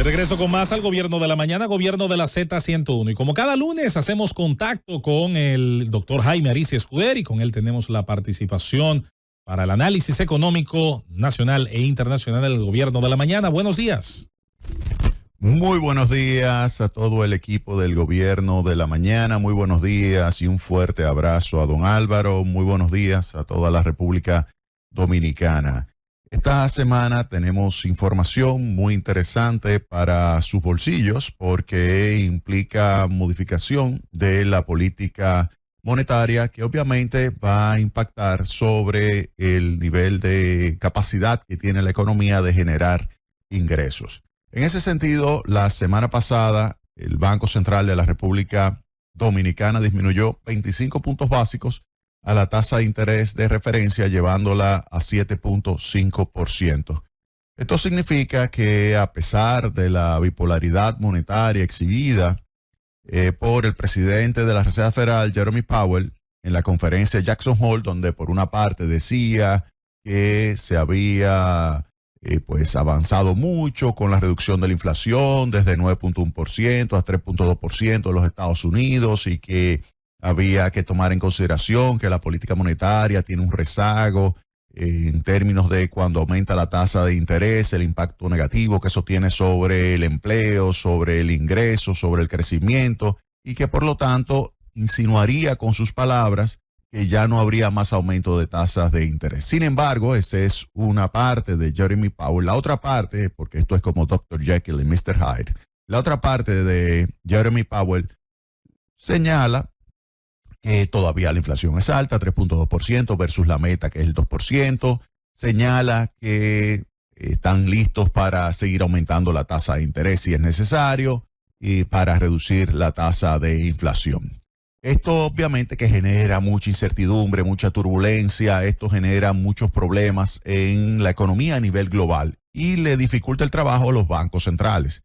De regreso con más al Gobierno de la Mañana, Gobierno de la Z101. Y como cada lunes hacemos contacto con el doctor Jaime Ariza Escudero y con él tenemos la participación para el análisis económico nacional e internacional del Gobierno de la Mañana. Buenos días. Muy buenos días a todo el equipo del Gobierno de la Mañana. Muy buenos días y un fuerte abrazo a don Álvaro. Muy buenos días a toda la República Dominicana. Esta semana tenemos información muy interesante para sus bolsillos porque implica modificación de la política monetaria que obviamente va a impactar sobre el nivel de capacidad que tiene la economía de generar ingresos. En ese sentido, la semana pasada el Banco Central de la República Dominicana disminuyó 25 puntos básicos a la tasa de interés de referencia, llevándola a 7.5%. Esto significa que a pesar de la bipolaridad monetaria exhibida por el presidente de la Reserva Federal, Jeremy Powell, en la conferencia Jackson Hole, donde por una parte decía que se había avanzado mucho con la reducción de la inflación desde 9.1% a 3.2% en los Estados Unidos y que había que tomar en consideración que la política monetaria tiene un rezago en términos de cuando aumenta la tasa de interés, el impacto negativo que eso tiene sobre el empleo, sobre el ingreso, sobre el crecimiento, y que por lo tanto insinuaría con sus palabras que ya no habría más aumento de tasas de interés. Sin embargo, esa es una parte de Jeremy Powell. La otra parte, porque esto es como Dr. Jekyll y Mr. Hyde, la otra parte de Jeremy Powell señala que todavía la inflación es alta, 3.2% versus la meta que es el 2%. Señala que están listos para seguir aumentando la tasa de interés si es necesario y para reducir la tasa de inflación. Esto obviamente que genera mucha incertidumbre, mucha turbulencia, esto genera muchos problemas en la economía a nivel global y le dificulta el trabajo a los bancos centrales.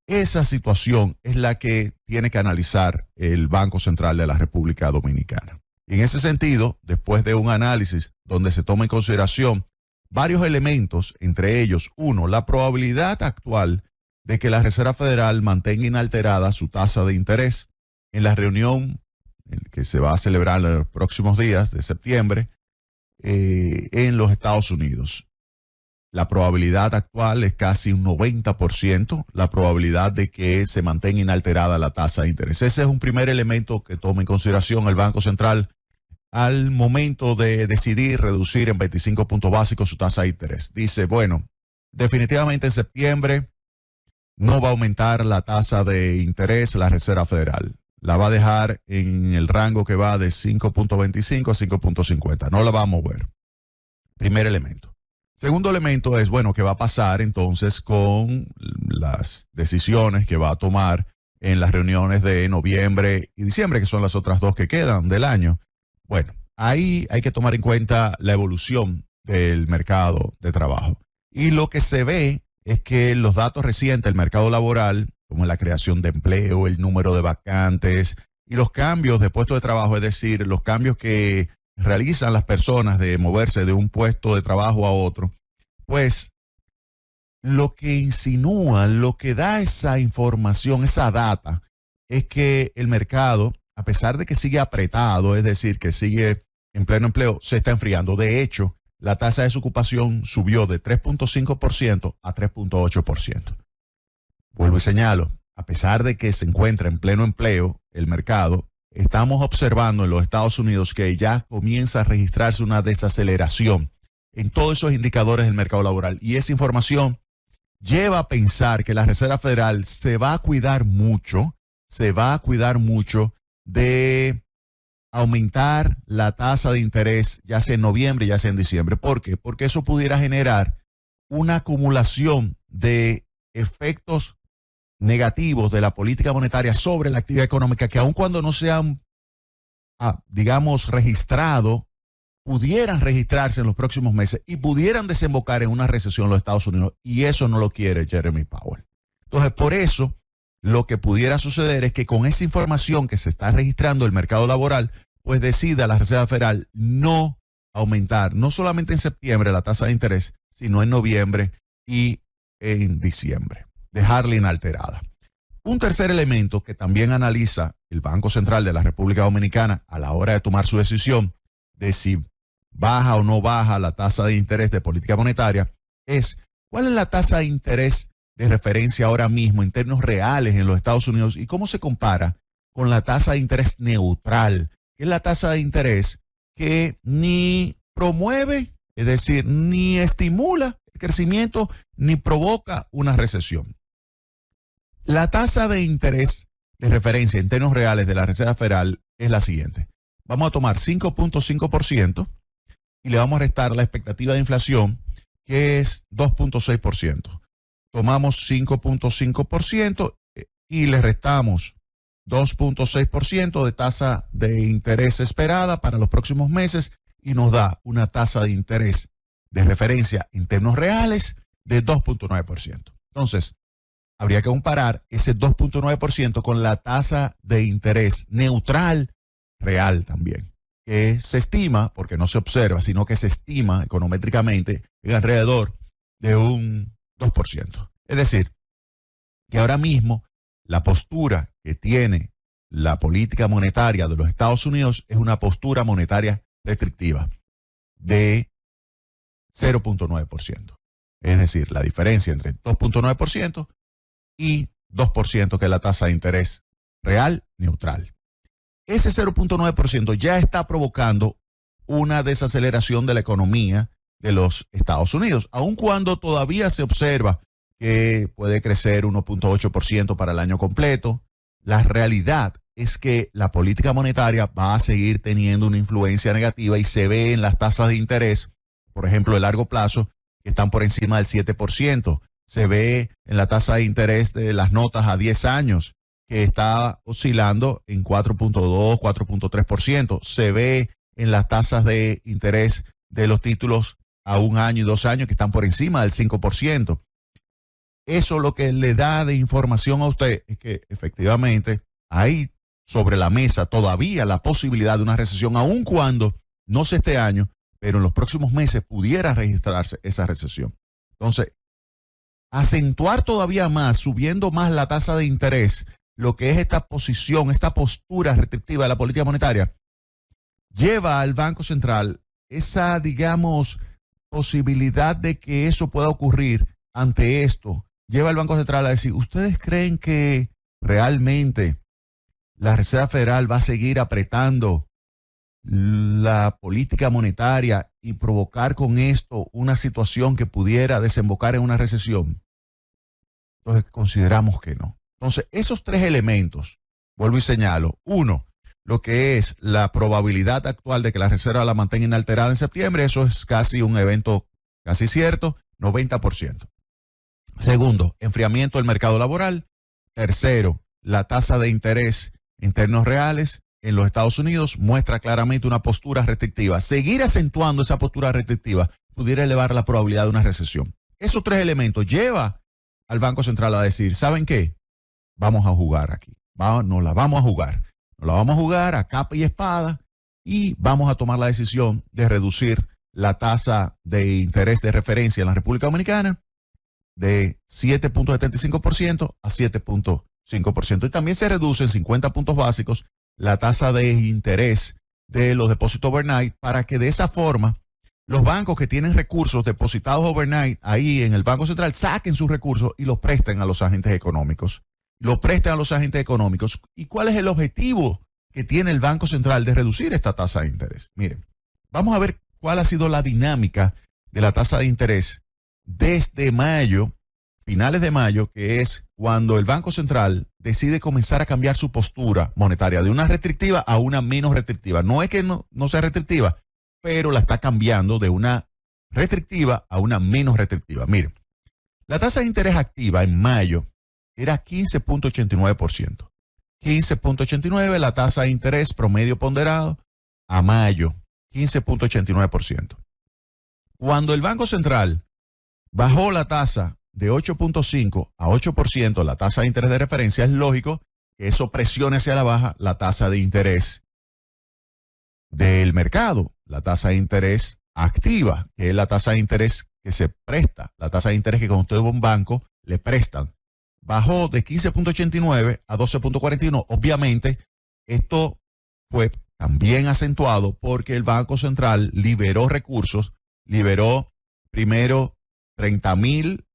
Esa situación es la que tiene que analizar el Banco Central de la República Dominicana. Y en ese sentido, después de un análisis donde se toma en consideración varios elementos, entre ellos, uno, la probabilidad actual de que la Reserva Federal mantenga inalterada su tasa de interés en la reunión que se va a celebrar en los próximos días de septiembre en los Estados Unidos. La probabilidad actual es casi un 90%, la probabilidad de que se mantenga inalterada la tasa de interés. Ese es un primer elemento que toma en consideración el Banco Central al momento de decidir reducir en 25 puntos básicos su tasa de interés. Dice, bueno, definitivamente en septiembre no va a aumentar la tasa de interés la Reserva Federal. La va a dejar en el rango que va de 5.25 a 5.50. No la va a mover. Primer elemento. Segundo elemento es, bueno, ¿qué va a pasar entonces con las decisiones que va a tomar en las reuniones de noviembre y diciembre, que son las otras dos que quedan del año? Bueno, ahí hay que tomar en cuenta la evolución del mercado de trabajo. Y lo que se ve es que los datos recientes del mercado laboral, como la creación de empleo, el número de vacantes y los cambios de puesto de trabajo, es decir, los cambios que realizan las personas de moverse de un puesto de trabajo a otro, pues lo que insinúa, lo que da esa información, esa data, es que el mercado, a pesar de que sigue apretado, es decir, que sigue en pleno empleo, se está enfriando. De hecho, la tasa de desocupación subió de 3.5% a 3.8%. Vuelvo y señalo, a pesar de que se encuentra en pleno empleo el mercado, estamos observando en los Estados Unidos que ya comienza a registrarse una desaceleración en todos esos indicadores del mercado laboral. Y esa información lleva a pensar que la Reserva Federal se va a cuidar mucho de aumentar la tasa de interés, ya sea en noviembre, ya sea en diciembre. ¿Por qué? Porque eso pudiera generar una acumulación de efectos negativos de la política monetaria sobre la actividad económica que aun cuando no se han, registrado, pudieran registrarse en los próximos meses y pudieran desembocar en una recesión en los Estados Unidos. Y eso no lo quiere Jeremy Powell. Entonces, por eso, lo que pudiera suceder es que con esa información que se está registrando el mercado laboral, pues decida la Reserva Federal no aumentar, no solamente en septiembre la tasa de interés, sino en noviembre y en diciembre. dejarla inalterada. Un tercer elemento que también analiza el Banco Central de la República Dominicana a la hora de tomar su decisión de si baja o no baja la tasa de interés de política monetaria es cuál es la tasa de interés de referencia ahora mismo en términos reales en los Estados Unidos y cómo se compara con la tasa de interés neutral, que es la tasa de interés que ni promueve, es decir, ni estimula el crecimiento ni provoca una recesión. La tasa de interés de referencia en términos reales de la Reserva Federal es la siguiente. Vamos a tomar 5.5% y le vamos a restar la expectativa de inflación, que es 2.6%. Tomamos 5.5% y le restamos 2.6% de tasa de interés esperada para los próximos meses y nos da una tasa de interés de referencia en términos reales de 2.9%. Entonces, habría que comparar ese 2.9% con la tasa de interés neutral real también, que se estima, porque no se observa, sino que se estima econométricamente en alrededor de un 2%. Es decir, que ahora mismo la postura que tiene la política monetaria de los Estados Unidos es una postura monetaria restrictiva de 0.9%. Es decir, la diferencia entre 2.9% y 2%, que es la tasa de interés real neutral. Ese 0.9% ya está provocando una desaceleración de la economía de los Estados Unidos, aun cuando todavía se observa que puede crecer 1.8% para el año completo. La realidad es que la política monetaria va a seguir teniendo una influencia negativa y se ve en las tasas de interés, por ejemplo, de largo plazo, que están por encima del 7%. Se ve en la tasa de interés de las notas a 10 años, que está oscilando en 4.2, 4.3%. Se ve en las tasas de interés de los títulos a 1 año y 2 años, que están por encima del 5%. Eso lo que le da de información a usted es que efectivamente hay sobre la mesa todavía la posibilidad de una recesión, aun cuando no sea este año, pero en los próximos meses pudiera registrarse esa recesión. Entonces, acentuar todavía más, subiendo más la tasa de interés, lo que es esta posición, esta postura restrictiva de la política monetaria, lleva al Banco Central esa, digamos, posibilidad de que eso pueda ocurrir ante esto. Lleva al Banco Central a decir, ¿ustedes creen que realmente la Reserva Federal va a seguir apretando la política monetaria y provocar con esto una situación que pudiera desembocar en una recesión? Entonces consideramos que no. Entonces esos tres elementos, vuelvo y señalo. Uno, lo que es la probabilidad actual de que la Reserva la mantenga inalterada en septiembre, eso es casi un evento casi cierto, 90%. Segundo, enfriamiento del mercado laboral. Tercero, la tasa de interés en términos reales en los Estados Unidos muestra claramente una postura restrictiva. Seguir acentuando esa postura restrictiva pudiera elevar la probabilidad de una recesión. Esos tres elementos lleva al Banco Central a decir, ¿saben qué? Vamos a jugar aquí. Nos la vamos a jugar. Nos la vamos a jugar a capa y espada y vamos a tomar la decisión de reducir la tasa de interés de referencia en la República Dominicana de 7.75% a 7.5%. Y también se reduce en 50 puntos básicos la tasa de interés de los depósitos overnight para que de esa forma los bancos que tienen recursos depositados overnight ahí en el Banco Central saquen sus recursos y los presten a los agentes económicos. ¿Y cuál es el objetivo que tiene el Banco Central de reducir esta tasa de interés? Miren, vamos a ver cuál ha sido la dinámica de la tasa de interés desde mayo, finales de mayo, que es cuando el Banco Central decide comenzar a cambiar su postura monetaria de una restrictiva a una menos restrictiva. No es que no sea restrictiva, pero la está cambiando de una restrictiva a una menos restrictiva. Miren, la tasa de interés activa en mayo era 15.89%. 15.89% la tasa de interés promedio ponderado a mayo, 15.89%. Cuando el Banco Central bajó la tasa de 8.5 a 8%, la tasa de interés de referencia, es lógico que eso presione hacia la baja la tasa de interés del mercado, la tasa de interés activa, que es la tasa de interés que se presta, la tasa de interés que cuando usted va a un banco le prestan bajó de 15.89 a 12.41. Obviamente, esto fue también acentuado porque el Banco Central liberó recursos, liberó primero 30,000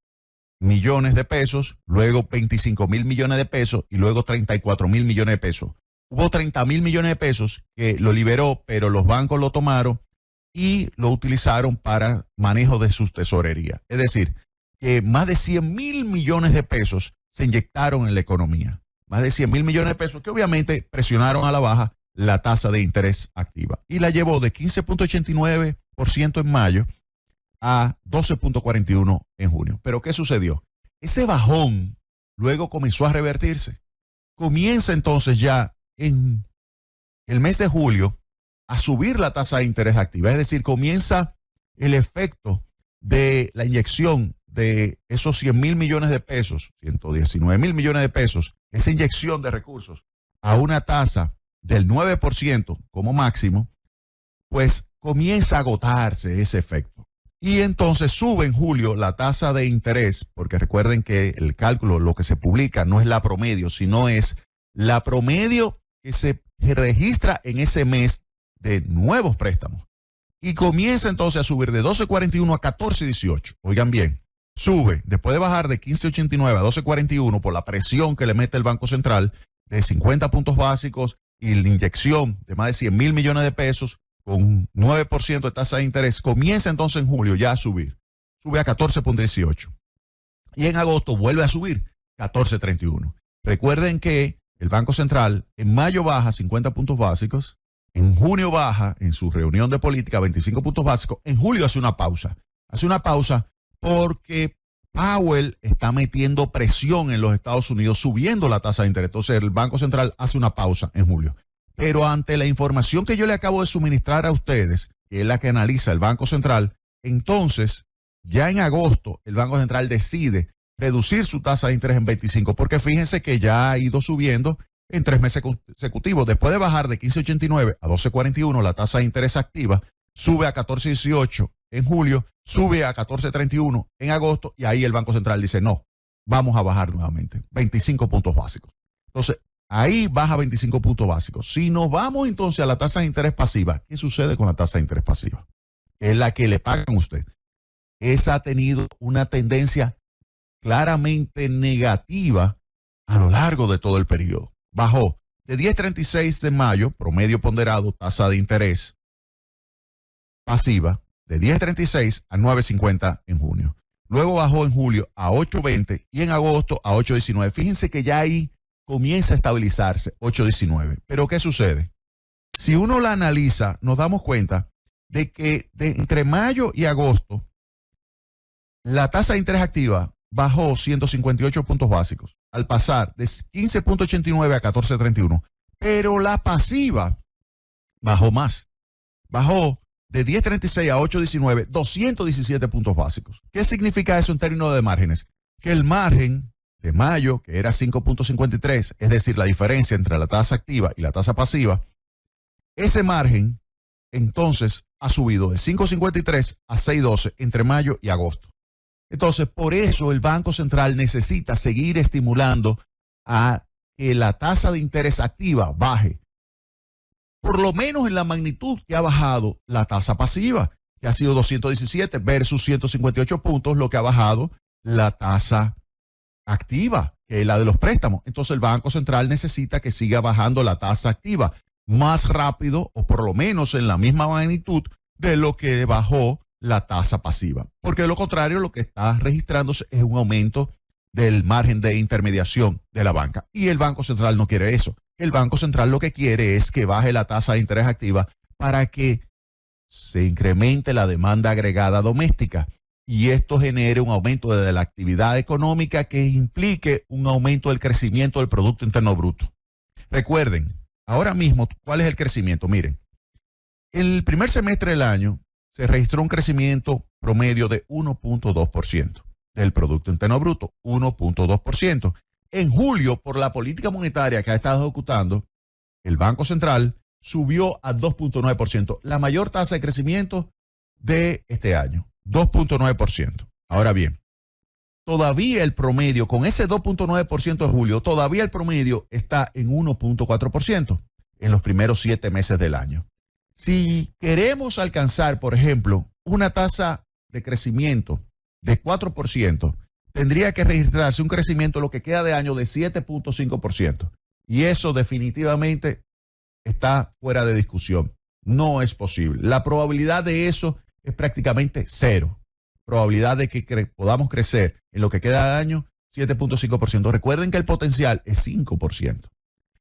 millones de pesos, luego 25,000 millones de pesos y luego 34,000 millones de pesos. Hubo 30,000 millones de pesos que lo liberó, pero los bancos lo tomaron y lo utilizaron para manejo de sus tesorerías. Es decir, que más de 100,000 millones de pesos se inyectaron en la economía. Más de 100,000 millones de pesos que obviamente presionaron a la baja la tasa de interés activa. Y la llevó de 15.89% en mayo a 12.41 en junio. Pero ¿qué sucedió? Ese bajón luego comenzó a revertirse. Comienza entonces ya en el mes de julio a subir la tasa de interés activa. Es decir, comienza el efecto de la inyección de esos 100,000 millones de pesos, 119,000 millones de pesos, esa inyección de recursos a una tasa del 9% como máximo, pues comienza a agotarse ese efecto. Y entonces sube en julio la tasa de interés, porque recuerden que el cálculo, lo que se publica no es la promedio, sino es la promedio que se registra en ese mes de nuevos préstamos. Y comienza entonces a subir de 12.41 a 14.18. Oigan bien, sube, después de bajar de 15.89 a 12.41 por la presión que le mete el Banco Central de 50 puntos básicos y la inyección de más de 100,000 millones de pesos con un 9% de tasa de interés, comienza entonces en julio ya a subir. Sube a 14.18. Y en agosto vuelve a subir 14.31. Recuerden que el Banco Central en mayo baja 50 puntos básicos, en junio baja en su reunión de política 25 puntos básicos, en julio hace una pausa. Hace una pausa porque Powell está metiendo presión en los Estados Unidos, subiendo la tasa de interés. Entonces el Banco Central hace una pausa en julio. Pero ante la información que yo le acabo de suministrar a ustedes, que es la que analiza el Banco Central, entonces ya en agosto el Banco Central decide reducir su tasa de interés en 25, porque fíjense que ya ha ido subiendo en 3 meses consecutivos. Después de bajar de 15.89 a 12.41 la tasa de interés activa, sube a 14.18 en julio, sube a 14.31 en agosto, y ahí el Banco Central dice, no, vamos a bajar nuevamente, 25 puntos básicos. Entonces, ahí baja 25 puntos básicos. Si nos vamos entonces a la tasa de interés pasiva, ¿qué sucede con la tasa de interés pasiva? Es la que le pagan a usted. Esa ha tenido una tendencia claramente negativa a lo largo de todo el periodo. Bajó de 10.36 de mayo, promedio ponderado, tasa de interés pasiva, de 10.36 a 9.50 en junio. Luego bajó en julio a 8.20 y en agosto a 8.19. Fíjense que ya ahí comienza a estabilizarse, 8.19. Pero ¿qué sucede? Si uno la analiza, nos damos cuenta de que entre mayo y agosto, la tasa de interés activa bajó 158 puntos básicos, al pasar de 15.89 a 14.31. Pero la pasiva bajó más. Bajó de 10.36 a 8.19, 217 puntos básicos. ¿Qué significa eso en términos de márgenes? Que el margen de mayo, que era 5.53, es decir, la diferencia entre la tasa activa y la tasa pasiva, ese margen entonces ha subido de 5.53 a 6.12 entre mayo y agosto. Entonces, por eso el Banco Central necesita seguir estimulando a que la tasa de interés activa baje, por lo menos en la magnitud que ha bajado la tasa pasiva, que ha sido 217 versus 158 puntos, lo que ha bajado la tasa activa, que es la de los préstamos. Entonces el Banco Central necesita que siga bajando la tasa activa más rápido, o por lo menos en la misma magnitud de lo que bajó la tasa pasiva. Porque de lo contrario, lo que está registrándose es un aumento del margen de intermediación de la banca. Y el Banco Central no quiere eso. El Banco Central lo que quiere es que baje la tasa de interés activa para que se incremente la demanda agregada doméstica y esto genere un aumento de la actividad económica que implique un aumento del crecimiento del Producto Interno Bruto. Recuerden, ahora mismo, ¿cuál es el crecimiento? Miren, el primer semestre del año se registró un crecimiento promedio de 1.2% del Producto Interno Bruto, 1.2%. En julio, por la política monetaria que ha estado ejecutando, el Banco Central subió a 2.9%, la mayor tasa de crecimiento de este año, 2.9%. Ahora bien, todavía el promedio, con ese 2.9% de julio, todavía el promedio está en 1.4% en los primeros 7 meses del año. Si queremos alcanzar, por ejemplo, una tasa de crecimiento de 4%, tendría que registrarse un crecimiento lo que queda de año de 7.5%. Y eso definitivamente está fuera de discusión. No es posible. La probabilidad de eso es prácticamente cero. Probabilidad de que podamos crecer en lo que queda de año, 7.5%. Recuerden que el potencial es 5%.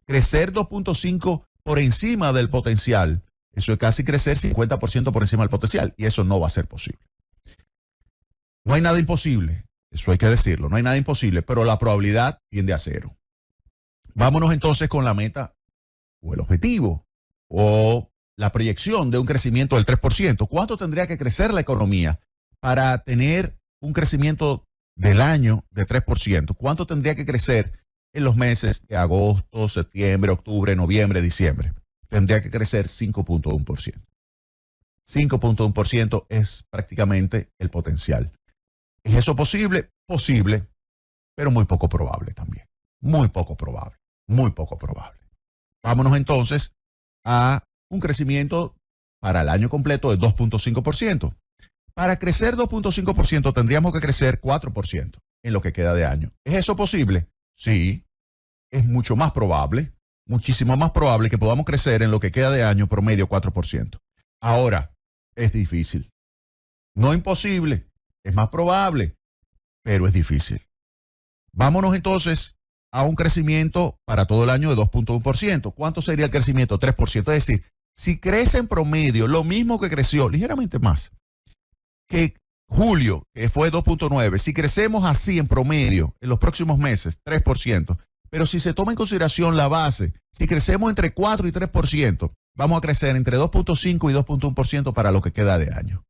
Crecer 2.5% por encima del potencial, eso es casi crecer 50% por encima del potencial. Y eso no va a ser posible. No hay nada imposible. Eso hay que decirlo. No hay nada imposible, pero la probabilidad tiende a cero. Vámonos entonces con la meta o el objetivo o la proyección de un crecimiento del 3%. ¿Cuánto tendría que crecer la economía para tener un crecimiento del año de 3%? ¿Cuánto tendría que crecer en los meses de agosto, septiembre, octubre, noviembre, diciembre? Tendría que crecer 5.1%. 5.1% es prácticamente el potencial. ¿Es eso posible? Posible, pero muy poco probable también. Muy poco probable. Muy poco probable. Vámonos entonces a un crecimiento para el año completo de 2.5%. Para crecer 2.5% tendríamos que crecer 4% en lo que queda de año. ¿Es eso posible? Sí, es mucho más probable, muchísimo más probable que podamos crecer en lo que queda de año promedio 4%. Ahora, es difícil. No imposible, es más probable, pero es difícil. Vámonos entonces a un crecimiento para todo el año de 2.1%. ¿Cuánto sería el crecimiento? 3%. Es decir, si crece en promedio lo mismo que creció, ligeramente más, que julio, que fue 2.9%, si crecemos así en promedio en los próximos meses, 3%, pero si se toma en consideración la base, si crecemos entre 4 y 3%, vamos a crecer entre 2.5 y 2.1% para lo que queda de año.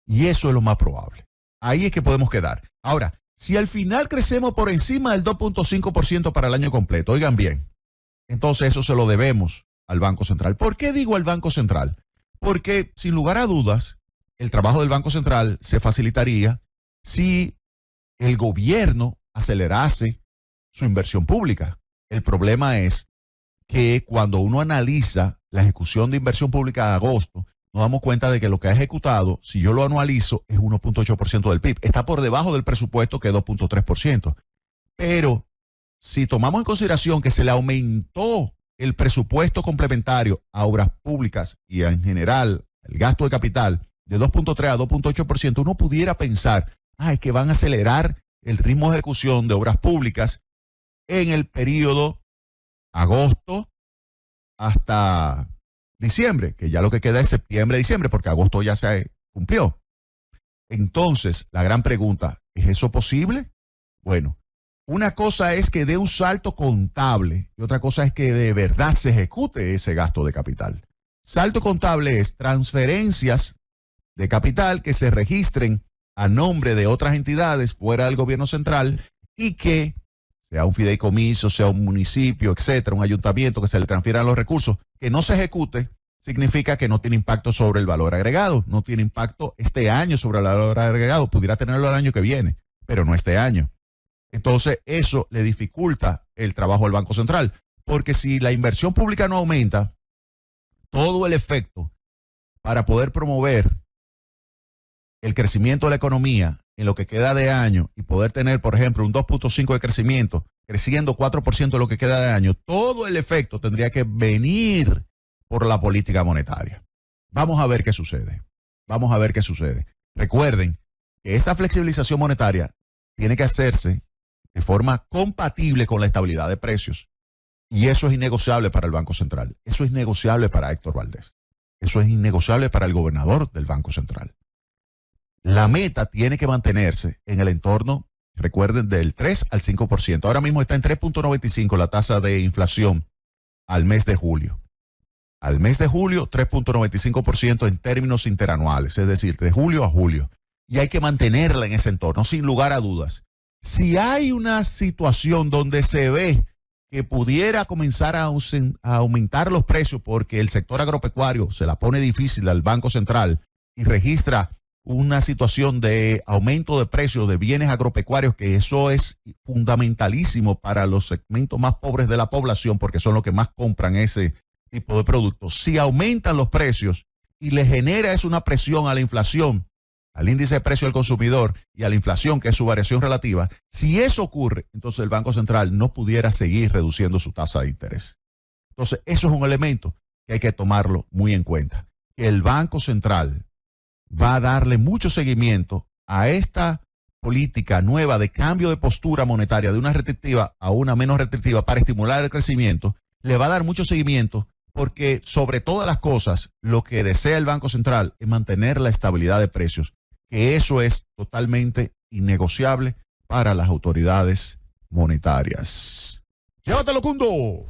Y eso es lo más probable. Ahí es que podemos quedar. Ahora, si al final crecemos por encima del 2.5% para el año completo, oigan bien, entonces eso se lo debemos al Banco Central. ¿Por qué digo al Banco Central? Porque, sin lugar a dudas, el trabajo del Banco Central se facilitaría si el gobierno acelerase su inversión pública. El problema es que cuando uno analiza la ejecución de inversión pública de agosto, nos damos cuenta de que lo que ha ejecutado, si yo lo anualizo, es 1.8% del PIB. Está por debajo del presupuesto, que es 2.3%. Pero si tomamos en consideración que se le aumentó el presupuesto complementario a obras públicas y en general el gasto de capital de 2.3 a 2.8%, uno pudiera pensar, es que van a acelerar el ritmo de ejecución de obras públicas en el periodo agosto hasta diciembre, que ya lo que queda es septiembre, diciembre, porque agosto ya se cumplió. Entonces, la gran pregunta, ¿es eso posible? Bueno, una cosa es que dé un salto contable y otra cosa es que de verdad se ejecute ese gasto de capital. Salto contable es transferencias de capital que se registren a nombre de otras entidades fuera del gobierno central y que sea un fideicomiso, sea un municipio, etcétera, un ayuntamiento, que se le transfieran los recursos, que no se ejecute, significa que no tiene impacto sobre el valor agregado, no tiene impacto este año sobre el valor agregado, pudiera tenerlo el año que viene, pero no este año. Entonces, eso le dificulta el trabajo del Banco Central, porque si la inversión pública no aumenta, todo el efecto para poder promover el crecimiento de la economía en lo que queda de año y poder tener, por ejemplo, un 2.5 de crecimiento, creciendo 4% de lo que queda de año, todo el efecto tendría que venir por la política monetaria. Vamos a ver qué sucede. Vamos a ver qué sucede. Recuerden que esta flexibilización monetaria tiene que hacerse de forma compatible con la estabilidad de precios. Y eso es innegociable para el Banco Central. Eso es innegociable para Héctor Valdés. Eso es innegociable para el gobernador del Banco Central. La meta tiene que mantenerse en el entorno, recuerden, del 3 al 5%. Ahora mismo está en 3.95 la tasa de inflación al mes de julio. Al mes de julio, 3.95% en términos interanuales, es decir, de julio a julio. Y hay que mantenerla en ese entorno, sin lugar a dudas. Si hay una situación donde se ve que pudiera comenzar a aumentar los precios porque el sector agropecuario se la pone difícil al Banco Central y registra una situación de aumento de precios de bienes agropecuarios, que eso es fundamentalísimo para los segmentos más pobres de la población, porque son los que más compran ese tipo de productos. Si aumentan los precios y le genera eso una presión a la inflación, al índice de precio del consumidor y a la inflación, que es su variación relativa, si eso ocurre, entonces el Banco Central no pudiera seguir reduciendo su tasa de interés. Entonces, eso es un elemento que hay que tomarlo muy en cuenta. Que el Banco Central va a darle mucho seguimiento a esta política nueva de cambio de postura monetaria de una restrictiva a una menos restrictiva para estimular el crecimiento. Le va a dar mucho seguimiento porque, sobre todas las cosas, lo que desea el Banco Central es mantener la estabilidad de precios, que eso es totalmente innegociable para las autoridades monetarias. ¡Llévatelo, Cundo!